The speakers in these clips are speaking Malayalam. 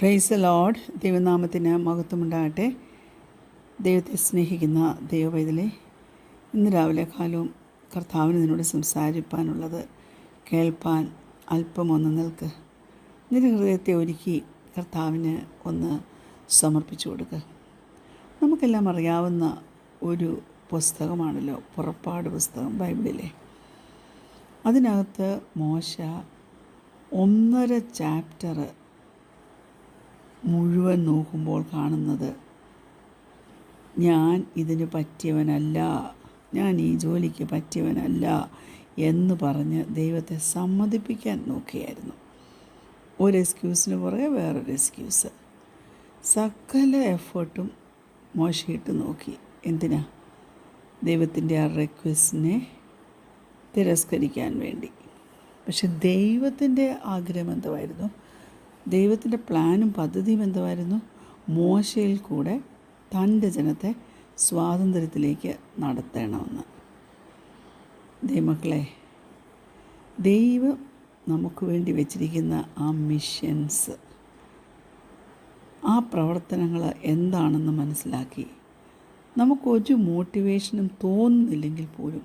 Praise the Lord. ദൈവനാമത്തിന് മഹത്വമുണ്ടാകട്ടെ. ദൈവത്തെ സ്നേഹിക്കുന്ന ദൈവവൈതലേ, ഇന്ന് രാവിലെ കാലവും കർത്താവിന് നിന്നോട് സംസാരിപ്പാനുള്ളത് കേൾപ്പാൻ അല്പമൊന്ന് നിൽക്ക്. നിന്റെ ഹൃദയത്തെ ഒരുക്കി കർത്താവിന് ഒന്ന് സമർപ്പിച്ചു കൊടുക്കുക. നമുക്കെല്ലാം അറിയാവുന്ന ഒരു പുസ്തകമാണല്ലോ പുറപ്പാട് പുസ്തകം, ബൈബിളിലെ. അതിനകത്ത് മോശ 1.5 ചാപ്റ്റർ മുഴുവൻ നോക്കുമ്പോൾ കാണുന്നത്, ഞാൻ ഇതിന് പറ്റിയവനല്ല, ഞാൻ ഈ ജോലിക്ക് പറ്റിയവനല്ല എന്ന് പറഞ്ഞ് ദൈവത്തെ സമ്മതിപ്പിക്കാൻ നോക്കിയായിരുന്നു. ഒരു എക്സ്ക്യൂസിന് പുറകെ വേറൊരു എക്സ്ക്യൂസ്. സകല എഫേർട്ടും മോശയിട്ട് നോക്കി. എന്തിനാ? ദൈവത്തിൻ്റെ ആ റിക്വസ്റ്റിനെ തിരസ്കരിക്കാൻ വേണ്ടി. പക്ഷെ ദൈവത്തിൻ്റെ ആഗ്രഹം എന്തുവായിരുന്നു? ദൈവത്തിൻ്റെ പ്ലാനും പദ്ധതിയും എന്തുവായിരുന്നു? മോശയിൽ കൂടെ തൻ്റെ ജനത്തെ സ്വാതന്ത്ര്യത്തിലേക്ക് നടത്തണമെന്ന്. ദൈവമക്കളെ, ദൈവം നമുക്ക് വേണ്ടി വെച്ചിരിക്കുന്ന ആ മിഷൻസ്, ആ പ്രവർത്തനങ്ങൾ എന്താണെന്ന് മനസ്സിലാക്കി നമുക്കൊരു മോട്ടിവേഷനും തോന്നുന്നില്ലെങ്കിൽ പോലും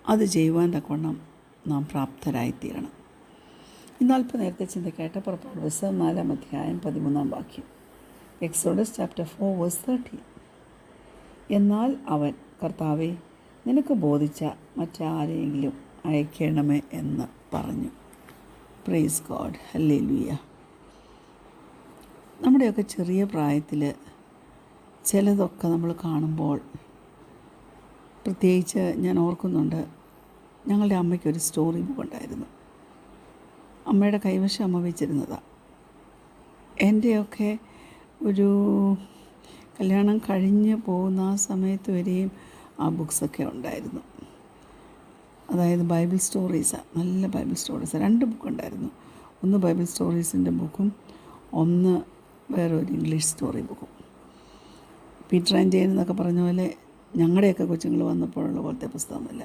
അത് ചെയ്യുവാൻ തക്കവണ്ണം നാം പ്രാപ്തരായിത്തീരണം. ഇന്ന് അല്പം നേരത്തെ ചിന്തയ്ക്കായിട്ട് പുറപ്പാട് പുസ്തകം 4-ാം അധ്യായം 13-ാം വാക്യം. Exodus chapter 4:13. എന്നാൽ അവൻ, കർത്താവേ, നിനക്ക് ബോധിച്ച മറ്റാരെയെങ്കിലും അയക്കണമേ എന്ന് പറഞ്ഞു. Praise God, hallelujah. നമ്മുടെയൊക്കെ ചെറിയ പ്രായത്തിൽ ചിലതൊക്കെ നമ്മൾ കാണുമ്പോൾ, പ്രത്യേകിച്ച് ഞാൻ ഓർക്കുന്നുണ്ട്, ഞങ്ങളുടെ അമ്മയ്ക്കൊരു സ്റ്റോറി ബുക്ക് ഉണ്ടായിരുന്നു. അമ്മയുടെ കൈവശം അമ്മ വെച്ചിരുന്നതാണ്. എൻ്റെയൊക്കെ ഒരു കല്യാണം കഴിഞ്ഞ് പോകുന്ന ആ സമയത്ത് വരെയും ആ ബുക്സൊക്കെ ഉണ്ടായിരുന്നു. അതായത് ബൈബിൾ സ്റ്റോറീസാണ്, നല്ല ബൈബിൾ സ്റ്റോറീസ്. 2 ബുക്കുണ്ടായിരുന്നു. ഒന്ന് ബൈബിൾ സ്റ്റോറീസിൻ്റെ ബുക്കും, ഒന്ന് വേറൊരു ഇംഗ്ലീഷ് സ്റ്റോറി ബുക്കും. പീറ്റർ ആൻഡ് ജെയിൻ എന്നൊക്കെ പറഞ്ഞ പോലെ ഞങ്ങളുടെയൊക്കെ കൊച്ചുങ്ങൾ വന്നപ്പോഴുള്ള പോലത്തെ പുസ്തകമല്ല.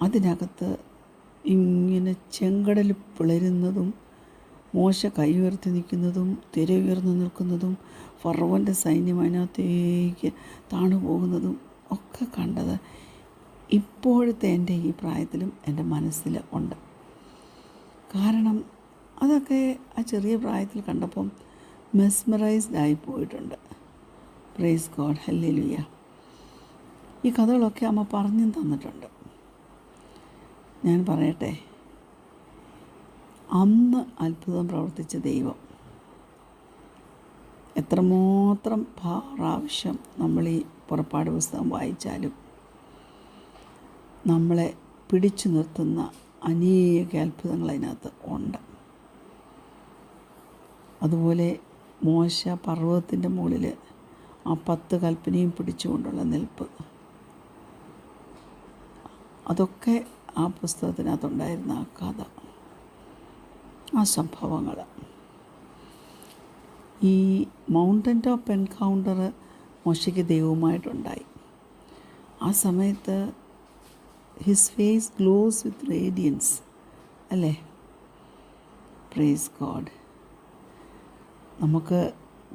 അതിനകത്ത് ഇങ്ങനെ ചെങ്കടൽ പിളരുന്നതും, മോശ കൈ ഉയർത്തി നിൽക്കുന്നതും, തിര ഉയർന്നു നിൽക്കുന്നതും, ഫറവോൻ്റെ സൈന്യം അതിനകത്തേക്ക് താണു പോകുന്നതും ഒക്കെ കണ്ടത് ഇപ്പോഴത്തെ എൻ്റെ ഈ പ്രായത്തിലും എൻ്റെ മനസ്സിൽ ഉണ്ട്. കാരണം അതൊക്കെ ആ ചെറിയ പ്രായത്തിൽ കണ്ടപ്പം മെസ്മറൈസ്ഡ് ആയി പോയിട്ടുണ്ട്. Praise God, hallelujah. ഈ കഥകളൊക്കെ അമ്മ പറഞ്ഞും തന്നിട്ടുണ്ട്. ഞാൻ പറയട്ടെ, അന്ന് അത്ഭുതം പ്രവർത്തിച്ച ദൈവം എത്രമാത്രം പ്രാവശ്യം നമ്മൾ ഈ പുറപ്പാട് പുസ്തകം വായിച്ചാലും നമ്മളെ പിടിച്ചു നിർത്തുന്ന അനേക അത്ഭുതങ്ങൾ അതിനകത്ത് ഉണ്ട്. അതുപോലെ മോശ പർവ്വതത്തിൻ്റെ മുകളിൽ ആ 10 കൽപ്പനയും പിടിച്ചുകൊണ്ടുള്ള നിൽപ്പ്, അതൊക്കെ ആ പുസ്തകത്തിനകത്തുണ്ടായിരുന്ന ആ കഥ, ആ സംഭവങ്ങൾ. ഈ മൗണ്ടൻ ടോപ്പ് എൻകൗണ്ടർ മോശയ്ക്ക് ദൈവവുമായിട്ടുണ്ടായി. ആ സമയത്ത് ഹിസ് ഫേസ് ഗ്ലോസ് വിത്ത് റേഡിയൻസ്, അല്ലേ? Praise God. നമുക്ക്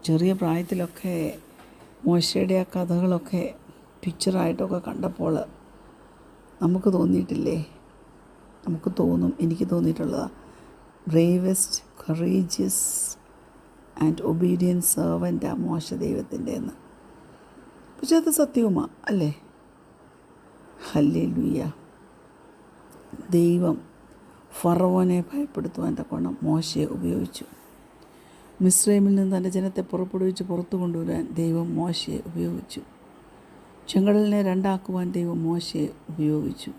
ചെറിയ പ്രായത്തിലൊക്കെ മോശയുടെ ആ കഥകളൊക്കെ പിക്ചറായിട്ടൊക്കെ കണ്ടപ്പോൾ നമുക്ക് തോന്നിയിട്ടില്ലേ? നമുക്ക് തോന്നും, എനിക്ക് തോന്നിയിട്ടുള്ളതാണ്, bravest, courageous and obedient servant ആ മോശ ദൈവത്തിൻ്റെ എന്ന്. പക്ഷെ അത് സത്യവുമാണ്, അല്ലേ? ഹല്ലേലൂയ. ദൈവം ഫറവോനെ ഭയപ്പെടുത്തുവാൻ തക്കവണ്ണം മോശയെ ഉപയോഗിച്ചു. മിസ്രൈമിൽ നിന്ന് തൻ്റെ ജനത്തെ പുറപ്പെടുവിച്ച് പുറത്തു കൊണ്ടുവരാൻ ദൈവം മോശയെ ഉപയോഗിച്ചു. ചെങ്കടലിനെ 2 ആക്കുവാൻ ദൈവം മോശയെ ഉപയോഗിച്ചു.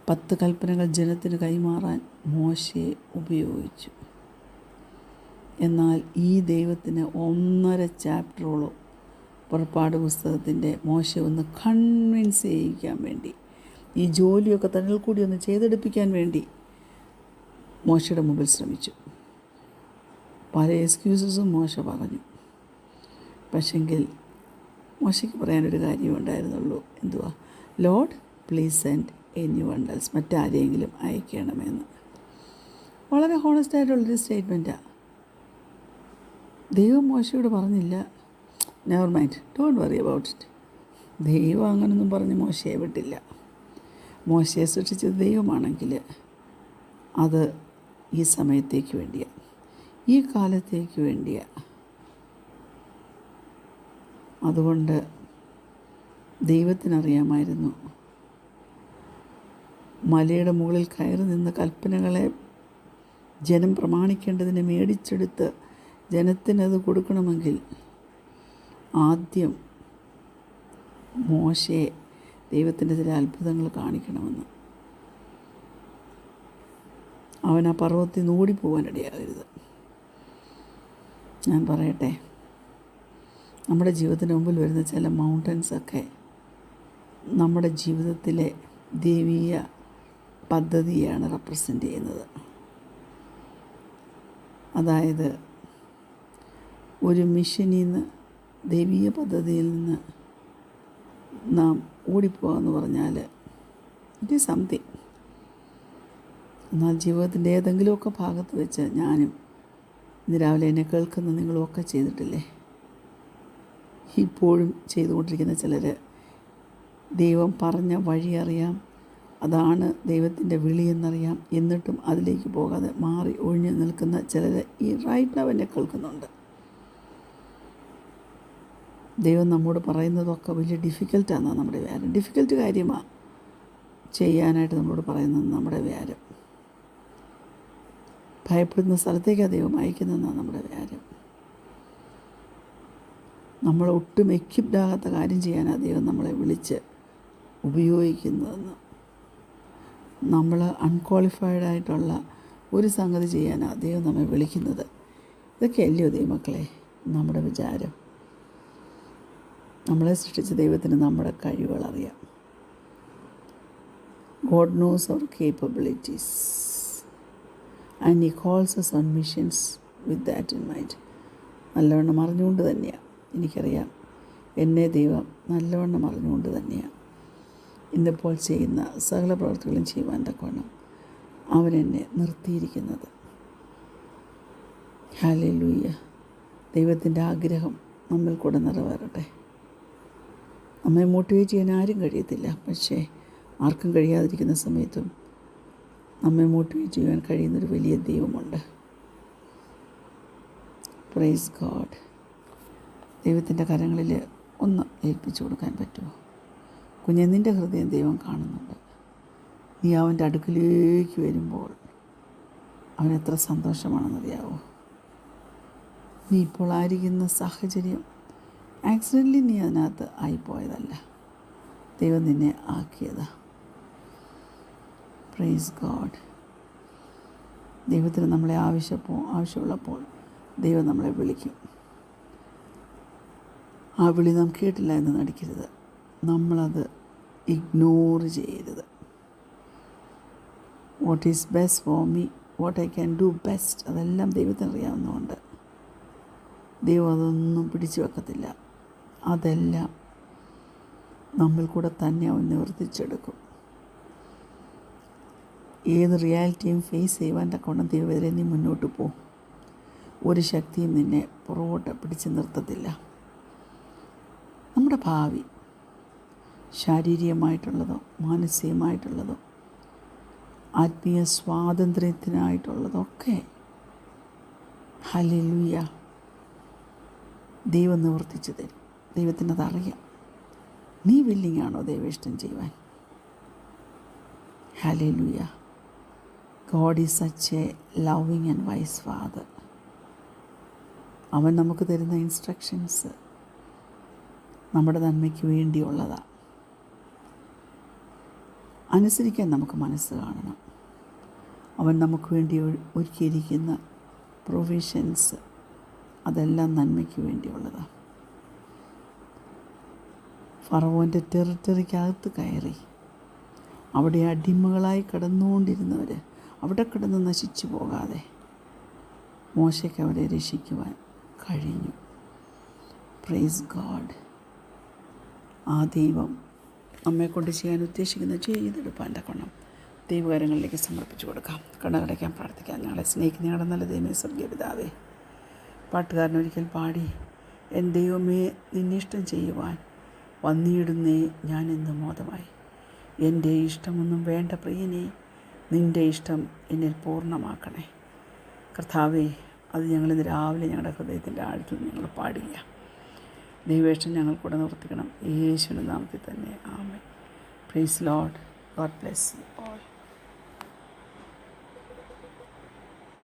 10 കൽപ്പനകൾ ജനത്തിന് കൈമാറാൻ മോശയെ ഉപയോഗിച്ചു. എന്നാൽ ഈ ദൈവത്തിന് 1.5 ചാപ്റ്ററോളം പുറപ്പാട് പുസ്തകത്തിൻ്റെ മോശയെ ഒന്ന് കൺവിൻസ് ചെയ്യിക്കാൻ വേണ്ടി, ഈ ജോലിയൊക്കെ തന്നിൽ കൂടി ഒന്ന് ചെയ്തെടുപ്പിക്കാൻ വേണ്ടി മോശയുടെ മുമ്പിൽ ശ്രമിച്ചു. പല എക്സ്ക്യൂസസും മോശ പറഞ്ഞു. പക്ഷെങ്കിൽ മോശയ്ക്ക് പറയാനൊരു കാര്യമുണ്ടായിരുന്നുള്ളൂ. എന്തുവാ? Lord, please send anyone else, മറ്റാരെങ്കിലും അയക്കണമെന്ന്. വളരെ ഹോണസ്റ്റായിട്ടുള്ളൊരു സ്റ്റേറ്റ്മെൻറ്റാണ്. ദൈവം മോശയോട് പറഞ്ഞില്ല, never mind, don't worry about it. ദൈവം അങ്ങനൊന്നും പറഞ്ഞ് മോശയെ വിട്ടില്ല. മോശയെ സൃഷ്ടിച്ചത് ദൈവമാണെങ്കിൽ അത് ഈ സമയത്തേക്ക് വേണ്ടിയാണ്, ഈ കാലത്തേക്ക് വേണ്ടിയാണ്. അതുകൊണ്ട് ദൈവത്തിനറിയാമായിരുന്നു മലയുടെ മുകളിൽ കയറി നിന്ന് കൽപ്പനകളെ ജനം പ്രമാണിക്കേണ്ടതിനെ മേടിച്ചെടുത്ത് ജനത്തിനത് കൊടുക്കണമെങ്കിൽ ആദ്യം മോശയെ ദൈവത്തിൻ്റെ ചില അത്ഭുതങ്ങൾ കാണിക്കണമെന്ന്. അവൻ ആ പർവ്വതത്തിൽ നിന്ന് ഓടിപ്പോകാനിടയാകരുത്. ഞാൻ പറയട്ടെ, നമ്മുടെ ജീവിതത്തിന് മുമ്പിൽ വരുന്ന ചില മൗണ്ടൻസൊക്കെ നമ്മുടെ ജീവിതത്തിലെ ദൈവീയ പദ്ധതിയാണ് റെപ്രസെൻ്റ് ചെയ്യുന്നത്. അതായത് ഒരു മിഷനിൽ നിന്ന്, ദൈവീയ പദ്ധതിയിൽ നിന്ന് നാം ഓടിപ്പോകാമെന്ന് പറഞ്ഞാൽ ഇറ്റ് ഈസ് സംതിങ്. എന്നാൽ ജീവിതത്തിൻ്റെ ഏതെങ്കിലുമൊക്കെ ഭാഗത്ത് വെച്ച് ഞാനും ഇന്ന് രാവിലെ എന്നെ കേൾക്കുന്ന നിങ്ങളുമൊക്കെ ചെയ്തിട്ടില്ലേ? ഇപ്പോഴും ചെയ്തുകൊണ്ടിരിക്കുന്ന ചിലർ ദൈവം പറഞ്ഞ വഴി അറിയാം, അതാണ് ദൈവത്തിൻ്റെ വിളിയെന്നറിയാം, എന്നിട്ടും അതിലേക്ക് പോകാതെ മാറി ഒഴിഞ്ഞു നിൽക്കുന്ന ചിലർ ഈ റൈറ്റ് നൗ എന്നെ കേൾക്കുന്നുണ്ട്. ദൈവം നമ്മോട് പറയുന്നതൊക്കെ വലിയ ഡിഫിക്കൽട്ടാണെന്നാണ് നമ്മുടെ വ്യാരം. ഡിഫിക്കൽട്ട് കാര്യമാണ് ചെയ്യാനായിട്ട് നമ്മളോട് പറയുന്നത് നമ്മുടെ വ്യാരം. ഭയപ്പെടുന്ന സ്ഥലത്തേക്കാണ് ദൈവം അയക്കുന്നതെന്നാണ് നമ്മുടെ വ്യാരം. നമ്മൾ ഒട്ടും എക്യുപ്ഡ് ആകാത്ത കാര്യം ചെയ്യാനാണ് ദൈവം നമ്മളെ വിളിച്ച് ഉപയോഗിക്കുന്നതെന്ന്. നമ്മൾ അൺക്വാളിഫൈഡ് ആയിട്ടുള്ള ഒരു സംഗതി ചെയ്യാനാണ് ദൈവം നമ്മെ വിളിക്കുന്നത്. ഇതൊക്കെ അല്ലയോ ദൈവമക്കളെ നമ്മുടെ വിചാരം? നമ്മളെ സൃഷ്ടിച്ച ദൈവത്തിന് നമ്മുടെ കഴിവുകൾ അറിയാം. God knows our capabilities and he calls us on missions with that in mind. നല്ലവണ്ണം അറിഞ്ഞുകൊണ്ട് തന്നെയാണ്, എനിക്കറിയാം എന്നെ ദൈവം നല്ലവണ്ണം അറിഞ്ഞുകൊണ്ട് തന്നെയാണ് ഇന്നിപ്പോൾ ചെയ്യുന്ന സകല പ്രവർത്തികളും ചെയ്യുവാൻ തക്കവണ്ണം അവൻ എന്നെ നിർത്തിയിരിക്കുന്നത്. ഹല്ലേലൂയ. ദൈവത്തിൻ്റെ ആഗ്രഹം നമ്മിൽ കൂടെ നിറവേറട്ടെ. നമ്മെ മോട്ടിവേറ്റ് ചെയ്യാൻ ആരും കഴിയത്തില്ല, പക്ഷേ ആർക്കും കഴിയാതിരിക്കുന്ന സമയത്തും നമ്മെ മോട്ടിവേറ്റ് ചെയ്യാൻ കഴിയുന്നൊരു വലിയ ദൈവമുണ്ട്. Praise God. ദൈവത്തിൻ്റെ കരങ്ങളിൽ ഒന്ന് ഏൽപ്പിച്ചു കൊടുക്കാൻ പറ്റുമോ? കുഞ്ഞെ, നിൻ്റെ ഹൃദയം ദൈവം കാണുന്നുണ്ട്. നീ അവൻ്റെ അടുക്കിലേക്ക് വരുമ്പോൾ അവനെത്ര സന്തോഷമാണെന്നറിയാവോ? നീ ഇപ്പോൾ ആയിരിക്കുന്ന സാഹചര്യം ആക്സിഡൻ്റലി നീ അതിനകത്ത് ആയിപ്പോയതല്ല, ദൈവം നിന്നെ ആക്കിയതാ. Praise God. ദൈവത്തിന് നമ്മളെ ആവശ്യമുള്ളപ്പോൾ ദൈവം നമ്മളെ വിളിക്കും. ആ വിളി നാം കേട്ടില്ല എന്ന് നടിക്കരുത്. നമ്മളത് ഇഗ്നോർ ചെയ്യരുത്. What is best for me, what I can do best, അതെല്ലാം ദൈവത്തിന് അറിയാവുന്നതുകൊണ്ട് ദൈവം അതൊന്നും പിടിച്ചു വെക്കത്തില്ല. അതെല്ലാം നമ്മൾ കൂടെ തന്നെ അവൻ നിവർത്തിച്ചെടുക്കും. ഏത് റിയാലിറ്റിയും ഫേസ് ചെയ്യുവാൻ തക്കവണ്ണം ദൈവത്തിലെ നീ മുന്നോട്ട് പോകും. ഒരു ശക്തിയും നിന്നെ പുറകോട്ട് പിടിച്ച് നിർത്തത്തില്ല. നമ്മുടെ ഭാവി ശാരീരികമായിട്ടുള്ളതോ മാനസികമായിട്ടുള്ളതോ ആത്മീയ സ്വാതന്ത്ര്യത്തിനായിട്ടുള്ളതൊക്കെ ഹല്ലേലൂയ ദൈവം നിവർത്തിച്ചു തരും. ദൈവത്തിനതറിയാം. നീ വില്ലിങ് ആണോ ദൈവം ഇഷ്ടം ചെയ്യുവാൻ? ഹല്ലേലൂയ. God is such a loving and wise father. അവൻ നമുക്ക് തരുന്ന ഇൻസ്ട്രക്ഷൻസ് നമ്മുടെ നന്മയ്ക്ക് വേണ്ടിയുള്ളതാണ്. അനുസരിക്കാൻ നമുക്ക് മനസ്സ് കാണണം. അവൻ നമുക്ക് വേണ്ടി ഒരുക്കിയിരിക്കുന്ന പ്രൊവിഷൻസ് അതെല്ലാം നന്മയ്ക്ക് വേണ്ടിയുള്ളതാണ്. ഫറവോൻ്റെ ടെറിട്ടറിക്കകത്ത് കയറി അവിടെ അടിമകളായി കിടന്നുകൊണ്ടിരുന്നവർ അവിടെ കിടന്ന് നശിച്ചു പോകാതെ മോശയ്ക്ക് അവരെ രക്ഷിക്കുവാൻ കഴിഞ്ഞു. Praise God. ആ ദൈവം നമ്മെക്കൊണ്ട് ചെയ്യാൻ ഉദ്ദേശിക്കുന്ന ചെയ്തെടുപ്പാൻ തക്കണം ദൈവകാര്യങ്ങളിലേക്ക് സമർപ്പിച്ചു കൊടുക്കാം. കണ്ണടയ്ക്കാൻ പ്രാർത്ഥിക്കാം. ഞങ്ങളെ സ്നേഹിക്കുന്ന ഞങ്ങളുടെ നല്ല ദൈവമേ, സ്വർഗീയ പിതാവേ, പാട്ടുകാരൻ ഒരിക്കൽ പാടി, എൻ ദൈവമേ നിന്നിഷ്ടം ചെയ്യുവാൻ വന്നിടുന്നേ ഞാൻ എന്ന് മോദമായി. എൻ്റെ ഇഷ്ടമൊന്നും വേണ്ട പ്രിയനെ, നിൻ്റെ ഇഷ്ടം എന്നിൽ പൂർണ്ണമാക്കണേ. കർത്താവേ, അത് ഞങ്ങളിന്ന് രാവിലെ ഞങ്ങളുടെ ഹൃദയത്തിൻ്റെ ആഴത്തിൽ ഞങ്ങൾ പാടില്ല. ദൈവേഷ്ടം ഞങ്ങൾ കൂടെ നിർത്തിക്കണം. യേശുവിൻ്റെ നാമത്തിൽ തന്നെ ആമേൻ. Praise Lord. God bless you all.